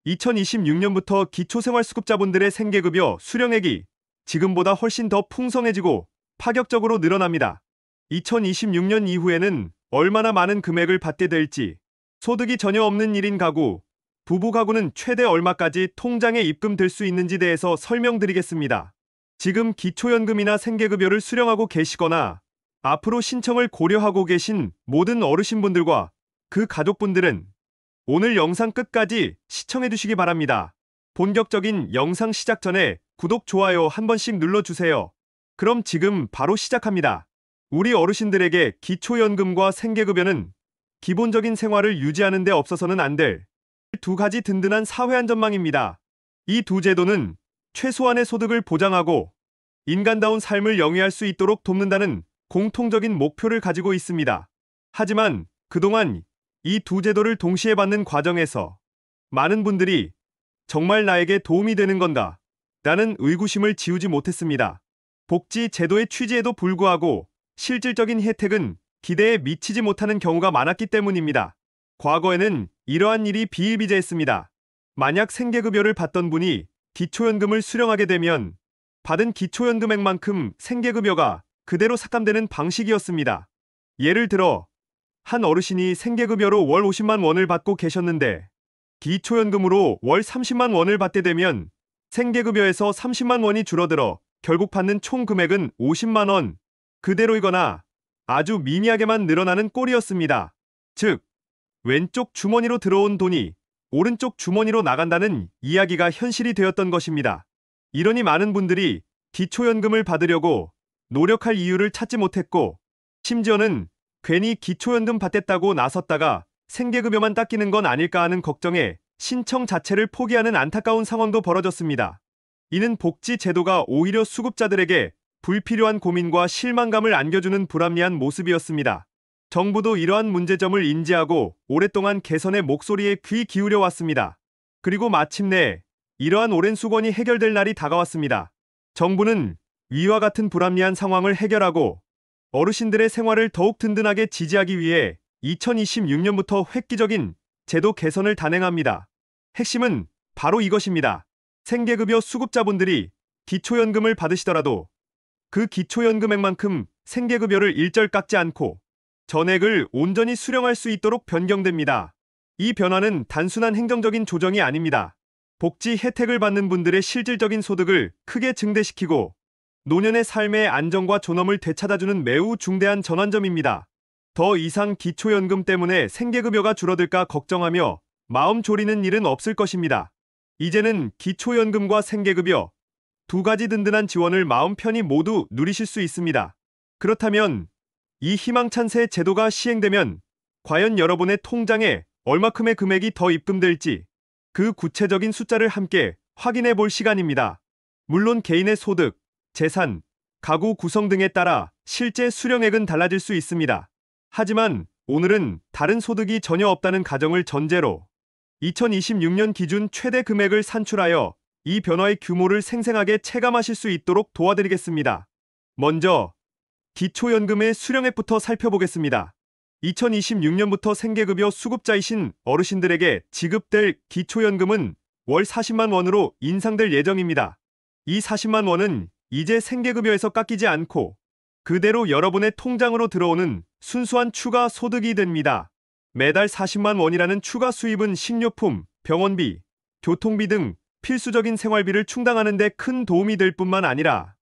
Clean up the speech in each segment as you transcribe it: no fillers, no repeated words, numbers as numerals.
2026년부터 기초생활수급자분들의 생계급여 수령액이 지금보다 훨씬 더 풍성해지고 파격적으로 늘어납니다. 2026년 이후에는 얼마나 많은 금액을 받게 될지, 소득이 전혀 없는 1인 가구, 부부 가구는 최대 얼마까지 통장에 입금될 수 있는지 대해서 설명드리겠습니다. 지금 기초연금이나 생계급여를 수령하고 계시거나 앞으로 신청을 고려하고 계신 모든 어르신분들과 그 가족분들은 오늘 영상 끝까지 시청해주시기 바랍니다. 본격적인 영상 시작 전에 구독, 좋아요 한 번씩 눌러주세요. 그럼 지금 바로 시작합니다. 우리 어르신들에게 기초연금과 생계급여는 기본적인 생활을 유지하는 데 없어서는 안 될 두 가지 든든한 사회안전망입니다. 이 두 제도는 최소한의 소득을 보장하고 인간다운 삶을 영위할 수 있도록 돕는다는 공통적인 목표를 가지고 있습니다. 하지만 그동안 이 두 제도를 동시에 받는 과정에서 많은 분들이 정말 나에게 도움이 되는 건가? 라는 의구심을 지우지 못했습니다. 복지 제도의 취지에도 불구하고 실질적인 혜택은 기대에 미치지 못하는 경우가 많았기 때문입니다. 과거에는 이러한 일이 비일비재했습니다. 만약 생계급여를 받던 분이 기초연금을 수령하게 되면 받은 기초연금액만큼 생계급여가 그대로 삭감되는 방식이었습니다. 예를 들어 한 어르신이 생계급여로 월 50만 원을 받고 계셨는데 기초연금으로 월 30만 원을 받게 되면 생계급여에서 30만 원이 줄어들어 결국 받는 총 금액은 50만 원 그대로이거나 아주 미미하게만 늘어나는 꼴이었습니다. 즉, 왼쪽 주머니로 들어온 돈이 오른쪽 주머니로 나간다는 이야기가 현실이 되었던 것입니다. 이러니 많은 분들이 기초연금을 받으려고 노력할 이유를 찾지 못했고, 심지어는 괜히 기초연금 받겠다고 나섰다가 생계급여만 닦이는 건 아닐까 하는 걱정에 신청 자체를 포기하는 안타까운 상황도 벌어졌습니다. 이는 복지 제도가 오히려 수급자들에게 불필요한 고민과 실망감을 안겨주는 불합리한 모습이었습니다. 정부도 이러한 문제점을 인지하고 오랫동안 개선의 목소리에 귀 기울여 왔습니다. 그리고 마침내 이러한 오랜 수건이 해결될 날이 다가왔습니다. 정부는 위와 같은 불합리한 상황을 해결하고 어르신들의 생활을 더욱 든든하게 지지하기 위해 2026년부터 획기적인 제도 개선을 단행합니다. 핵심은 바로 이것입니다. 생계급여 수급자분들이 기초연금을 받으시더라도 그 기초연금액만큼 생계급여를 일절 깎지 않고 전액을 온전히 수령할 수 있도록 변경됩니다. 이 변화는 단순한 행정적인 조정이 아닙니다. 복지 혜택을 받는 분들의 실질적인 소득을 크게 증대시키고 노년의 삶의 안정과 존엄을 되찾아주는 매우 중대한 전환점입니다. 더 이상 기초연금 때문에 생계급여가 줄어들까 걱정하며 마음 졸이는 일은 없을 것입니다. 이제는 기초연금과 생계급여 두 가지 든든한 지원을 마음 편히 모두 누리실 수 있습니다. 그렇다면 이 희망찬 새 제도가 시행되면 과연 여러분의 통장에 얼마큼의 금액이 더 입금될지 그 구체적인 숫자를 함께 확인해 볼 시간입니다. 물론 개인의 소득, 재산, 가구 구성 등에 따라 실제 수령액은 달라질 수 있습니다. 하지만 오늘은 다른 소득이 전혀 없다는 가정을 전제로 2026년 기준 최대 금액을 산출하여 이 변화의 규모를 생생하게 체감하실 수 있도록 도와드리겠습니다. 먼저 기초연금의 수령액부터 살펴보겠습니다. 2026년부터 생계급여 수급자이신 어르신들에게 지급될 기초연금은 월 40만 원으로 인상될 예정입니다. 이 40만 원은 이제 생계급여에서 깎이지 않고 그대로 여러분의 통장으로 들어오는 순수한 추가 소득이 됩니다. 매달 40만 원이라는 추가 수입은 식료품, 병원비, 교통비 등 필수적인 생활비를 충당하는 데 큰 도움이 될 뿐만 아니라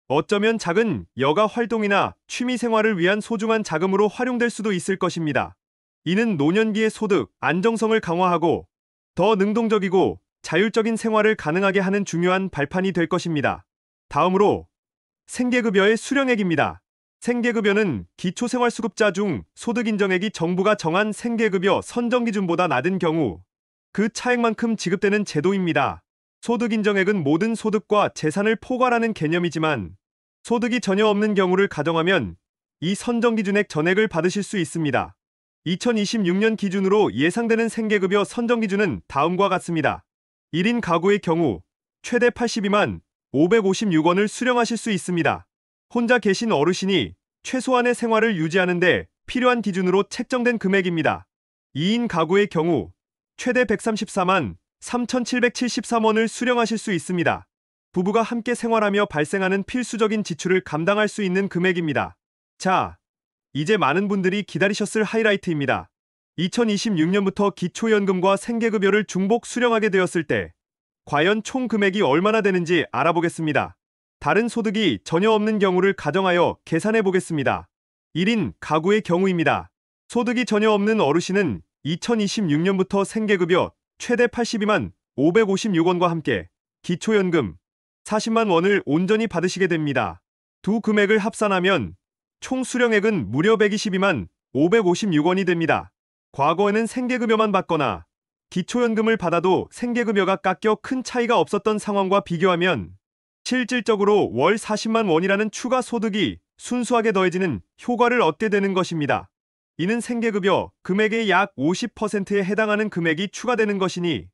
어쩌면 작은 여가 활동이나 취미 생활을 위한 소중한 자금으로 활용될 수도 있을 것입니다. 이는 노년기의 소득, 안정성을 강화하고 더 능동적이고 자율적인 생활을 가능하게 하는 중요한 발판이 될 것입니다. 다음으로 생계급여의 수령액입니다. 생계급여는 기초생활수급자 중 소득인정액이 정부가 정한 생계급여 선정기준보다 낮은 경우 그 차액만큼 지급되는 제도입니다. 소득인정액은 모든 소득과 재산을 포괄하는 개념이지만 소득이 전혀 없는 경우를 가정하면 이 선정기준액 전액을 받으실 수 있습니다. 2026년 기준으로 예상되는 생계급여 선정기준은 다음과 같습니다. 1인 가구의 경우 최대 82만 556원을 수령하실 수 있습니다. 혼자 계신 어르신이 최소한의 생활을 유지하는 데 필요한 기준으로 책정된 금액입니다. 2인 가구의 경우 최대 134만 3,773원을 수령하실 수 있습니다. 부부가 함께 생활하며 발생하는 필수적인 지출을 감당할 수 있는 금액입니다. 자, 이제 많은 분들이 기다리셨을 하이라이트입니다. 2026년부터 기초연금과 생계급여를 중복 수령하게 되었을 때 과연 총 금액이 얼마나 되는지 알아보겠습니다. 다른 소득이 전혀 없는 경우를 가정하여 계산해 보겠습니다. 1인 가구의 경우입니다. 소득이 전혀 없는 어르신은 2026년부터 생계급여 최대 82만 556원과 함께 기초연금 40만 원을 온전히 받으시게 됩니다. 두 금액을 합산하면 총 수령액은 무려 122만 556원이 됩니다. 과거에는 생계급여만 받거나 기초연금을 받아도 생계급여가 깎여 큰 차이가 없었던 상황과 비교하면 실질적으로 월 40만 원이라는 추가 소득이 순수하게 더해지는 효과를 얻게 되는 것입니다. 이는 생계급여 금액의 약 50%에 해당하는 금액이 추가되는 것이니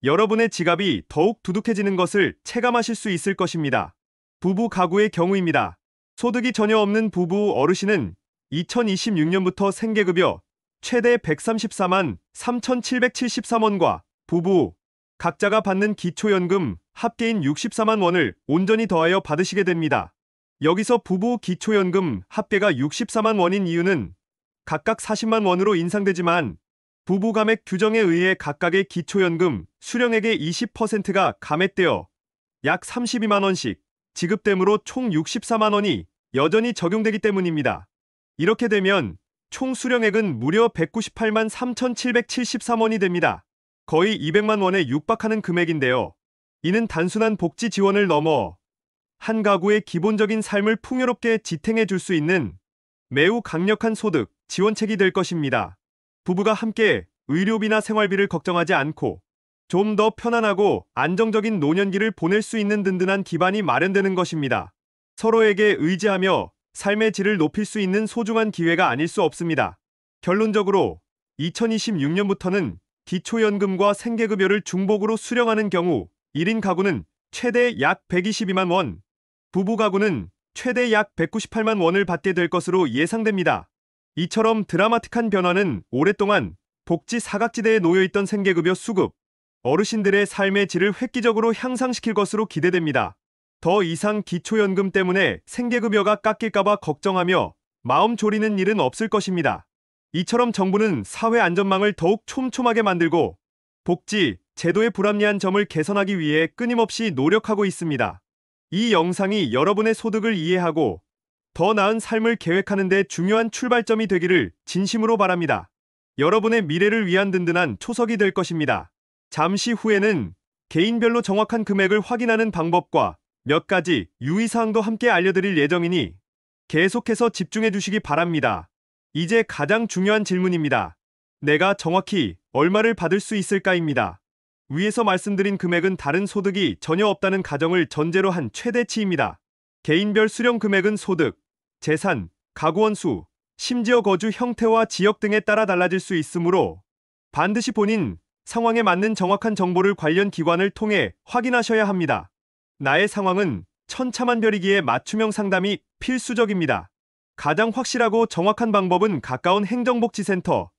여러분의 지갑이 더욱 두둑해지는 것을 체감하실 수 있을 것입니다. 부부 가구의 경우입니다. 소득이 전혀 없는 부부 어르신은 2026년부터 생계급여 최대 134만 3,773원과 부부 각자가 받는 기초연금 합계인 64만 원을 온전히 더하여 받으시게 됩니다. 여기서 부부 기초연금 합계가 64만 원인 이유는 각각 40만 원으로 인상되지만 부부 감액 규정에 의해 각각의 기초연금 수령액의 20%가 감액되어 약 32만 원씩 지급되므로 총 64만 원이 여전히 적용되기 때문입니다. 이렇게 되면 총 수령액은 무려 198만 3,773원이 됩니다. 거의 200만 원에 육박하는 금액인데요. 이는 단순한 복지 지원을 넘어 한 가구의 기본적인 삶을 풍요롭게 지탱해 줄 수 있는 매우 강력한 소득 지원책이 될 것입니다. 부부가 함께 의료비나 생활비를 걱정하지 않고 좀 더 편안하고 안정적인 노년기를 보낼 수 있는 든든한 기반이 마련되는 것입니다. 서로에게 의지하며 삶의 질을 높일 수 있는 소중한 기회가 아닐 수 없습니다. 결론적으로 2026년부터는 기초연금과 생계급여를 중복으로 수령하는 경우 1인 가구는 최대 약 122만 원, 부부 가구는 최대 약 198만 원을 받게 될 것으로 예상됩니다. 이처럼 드라마틱한 변화는 오랫동안 복지 사각지대에 놓여있던 생계급여 수급, 어르신들의 삶의 질을 획기적으로 향상시킬 것으로 기대됩니다. 더 이상 기초연금 때문에 생계급여가 깎일까봐 걱정하며 마음 졸이는 일은 없을 것입니다. 이처럼 정부는 사회 안전망을 더욱 촘촘하게 만들고 복지, 제도의 불합리한 점을 개선하기 위해 끊임없이 노력하고 있습니다. 이 영상이 여러분의 소득을 이해하고 더 나은 삶을 계획하는 데 중요한 출발점이 되기를 진심으로 바랍니다. 여러분의 미래를 위한 든든한 초석이 될 것입니다. 잠시 후에는 개인별로 정확한 금액을 확인하는 방법과 몇 가지 유의사항도 함께 알려드릴 예정이니 계속해서 집중해 주시기 바랍니다. 이제 가장 중요한 질문입니다. 내가 정확히 얼마를 받을 수 있을까입니다. 위에서 말씀드린 금액은 다른 소득이 전혀 없다는 가정을 전제로 한 최대치입니다. 개인별 수령 금액은 소득, 재산, 가구원 수, 심지어 거주 형태와 지역 등에 따라 달라질 수 있으므로 반드시 본인 상황에 맞는 정확한 정보를 관련 기관을 통해 확인하셔야 합니다. 나의 상황은 천차만별이기에 맞춤형 상담이 필수적입니다. 가장 확실하고 정확한 방법은 가까운 행정복지센터,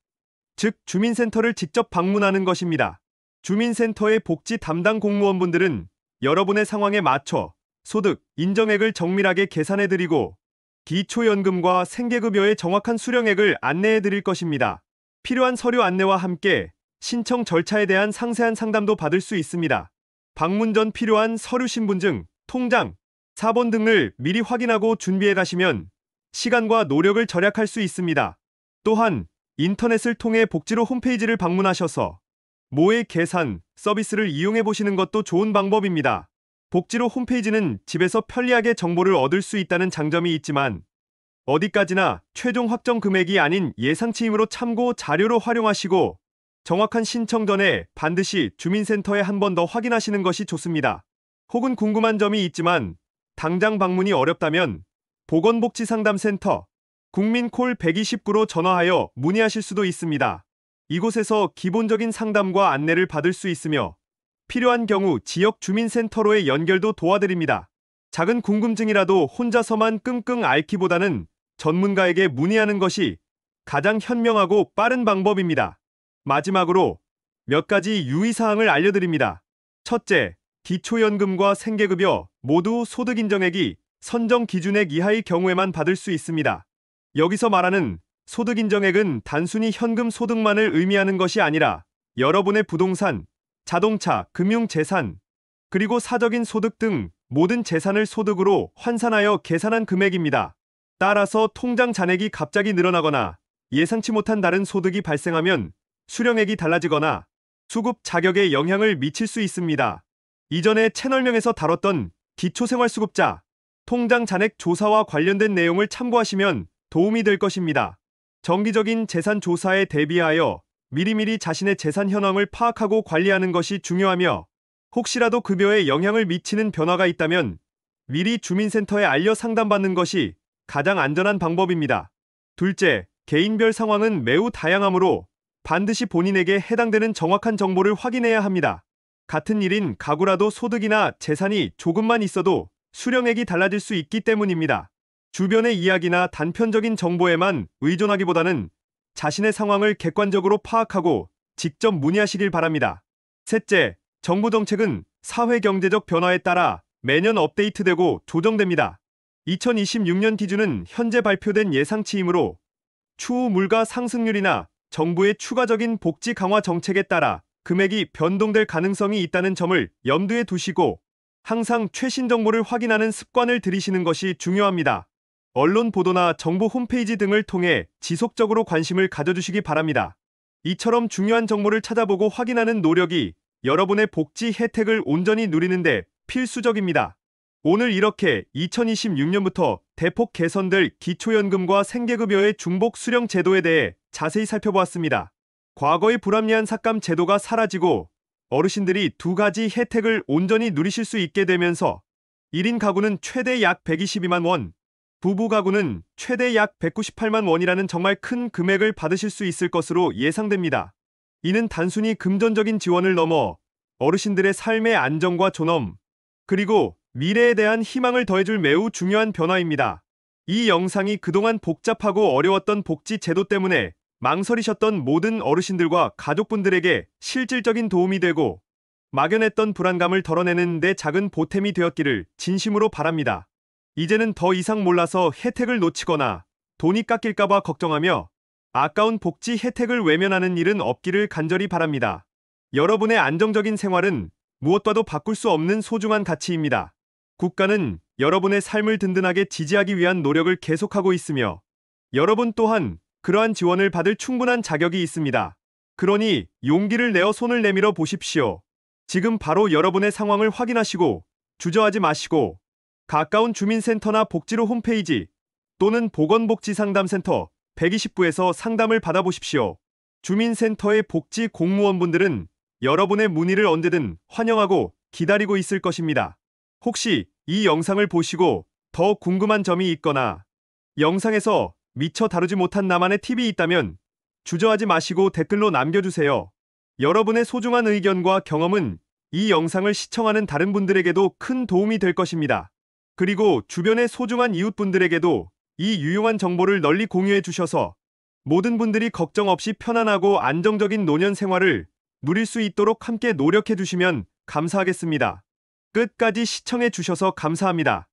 즉 주민센터를 직접 방문하는 것입니다. 주민센터의 복지 담당 공무원분들은 여러분의 상황에 맞춰 소득, 인정액을 정밀하게 계산해드리고 기초연금과 생계급여의 정확한 수령액을 안내해드릴 것입니다. 필요한 서류 안내와 함께 신청 절차에 대한 상세한 상담도 받을 수 있습니다. 방문 전 필요한 서류 신분증, 통장, 사본 등을 미리 확인하고 준비해 가시면 시간과 노력을 절약할 수 있습니다. 또한 인터넷을 통해 복지로 홈페이지를 방문하셔서 모의 계산 서비스를 이용해 보시는 것도 좋은 방법입니다. 복지로 홈페이지는 집에서 편리하게 정보를 얻을 수 있다는 장점이 있지만 어디까지나 최종 확정 금액이 아닌 예상치이므로 참고 자료로 활용하시고 정확한 신청 전에 반드시 주민센터에 한 번 더 확인하시는 것이 좋습니다. 혹은 궁금한 점이 있지만 당장 방문이 어렵다면 보건복지상담센터 국민콜 129로 전화하여 문의하실 수도 있습니다. 이곳에서 기본적인 상담과 안내를 받을 수 있으며 필요한 경우 지역 주민센터로의 연결도 도와드립니다. 작은 궁금증이라도 혼자서만 끙끙 앓기보다는 전문가에게 문의하는 것이 가장 현명하고 빠른 방법입니다. 마지막으로 몇 가지 유의사항을 알려드립니다. 첫째, 기초연금과 생계급여 모두 소득인정액이 선정 기준액 이하의 경우에만 받을 수 있습니다. 여기서 말하는 소득인정액은 단순히 현금 소득만을 의미하는 것이 아니라 여러분의 부동산, 자동차, 금융재산, 그리고 사적인 소득 등 모든 재산을 소득으로 환산하여 계산한 금액입니다. 따라서 통장 잔액이 갑자기 늘어나거나 예상치 못한 다른 소득이 발생하면 수령액이 달라지거나 수급 자격에 영향을 미칠 수 있습니다. 이전에 채널명에서 다뤘던 기초생활수급자, 통장 잔액 조사와 관련된 내용을 참고하시면 도움이 될 것입니다. 정기적인 재산 조사에 대비하여 미리미리 자신의 재산 현황을 파악하고 관리하는 것이 중요하며 혹시라도 급여에 영향을 미치는 변화가 있다면 미리 주민센터에 알려 상담받는 것이 가장 안전한 방법입니다. 둘째, 개인별 상황은 매우 다양하므로 반드시 본인에게 해당되는 정확한 정보를 확인해야 합니다. 같은 일인 가구라도 소득이나 재산이 조금만 있어도 수령액이 달라질 수 있기 때문입니다. 주변의 이야기나 단편적인 정보에만 의존하기보다는 자신의 상황을 객관적으로 파악하고 직접 문의하시길 바랍니다. 셋째, 정부 정책은 사회-경제적 변화에 따라 매년 업데이트되고 조정됩니다. 2026년 기준은 현재 발표된 예상치이므로 추후 물가 상승률이나 정부의 추가적인 복지 강화 정책에 따라 금액이 변동될 가능성이 있다는 점을 염두에 두시고 항상 최신 정보를 확인하는 습관을 들이시는 것이 중요합니다. 언론 보도나 정부 홈페이지 등을 통해 지속적으로 관심을 가져주시기 바랍니다. 이처럼 중요한 정보를 찾아보고 확인하는 노력이 여러분의 복지 혜택을 온전히 누리는데 필수적입니다. 오늘 이렇게 2026년부터 대폭 개선될 기초연금과 생계급여의 중복 수령 제도에 대해 자세히 살펴보았습니다. 과거의 불합리한 삭감 제도가 사라지고 어르신들이 두 가지 혜택을 온전히 누리실 수 있게 되면서 1인 가구는 최대 약 122만 원, 부부 가구는 최대 약 198만 원이라는 정말 큰 금액을 받으실 수 있을 것으로 예상됩니다. 이는 단순히 금전적인 지원을 넘어 어르신들의 삶의 안정과 존엄, 그리고 미래에 대한 희망을 더해줄 매우 중요한 변화입니다. 이 영상이 그동안 복잡하고 어려웠던 복지 제도 때문에 망설이셨던 모든 어르신들과 가족분들에게 실질적인 도움이 되고 막연했던 불안감을 덜어내는 데 작은 보탬이 되었기를 진심으로 바랍니다. 이제는 더 이상 몰라서 혜택을 놓치거나 돈이 깎일까봐 걱정하며 아까운 복지 혜택을 외면하는 일은 없기를 간절히 바랍니다. 여러분의 안정적인 생활은 무엇과도 바꿀 수 없는 소중한 가치입니다. 국가는 여러분의 삶을 든든하게 지지하기 위한 노력을 계속하고 있으며 여러분 또한 그러한 지원을 받을 충분한 자격이 있습니다. 그러니 용기를 내어 손을 내밀어 보십시오. 지금 바로 여러분의 상황을 확인하시고 주저하지 마시고 가까운 주민센터나 복지로 홈페이지 또는 보건복지상담센터 129에서 상담을 받아보십시오. 주민센터의 복지 공무원분들은 여러분의 문의를 언제든 환영하고 기다리고 있을 것입니다. 혹시 이 영상을 보시고 더 궁금한 점이 있거나 영상에서 미처 다루지 못한 나만의 팁이 있다면 주저하지 마시고 댓글로 남겨주세요. 여러분의 소중한 의견과 경험은 이 영상을 시청하는 다른 분들에게도 큰 도움이 될 것입니다. 그리고 주변의 소중한 이웃분들에게도 이 유용한 정보를 널리 공유해 주셔서 모든 분들이 걱정 없이 편안하고 안정적인 노년 생활을 누릴 수 있도록 함께 노력해 주시면 감사하겠습니다. 끝까지 시청해 주셔서 감사합니다.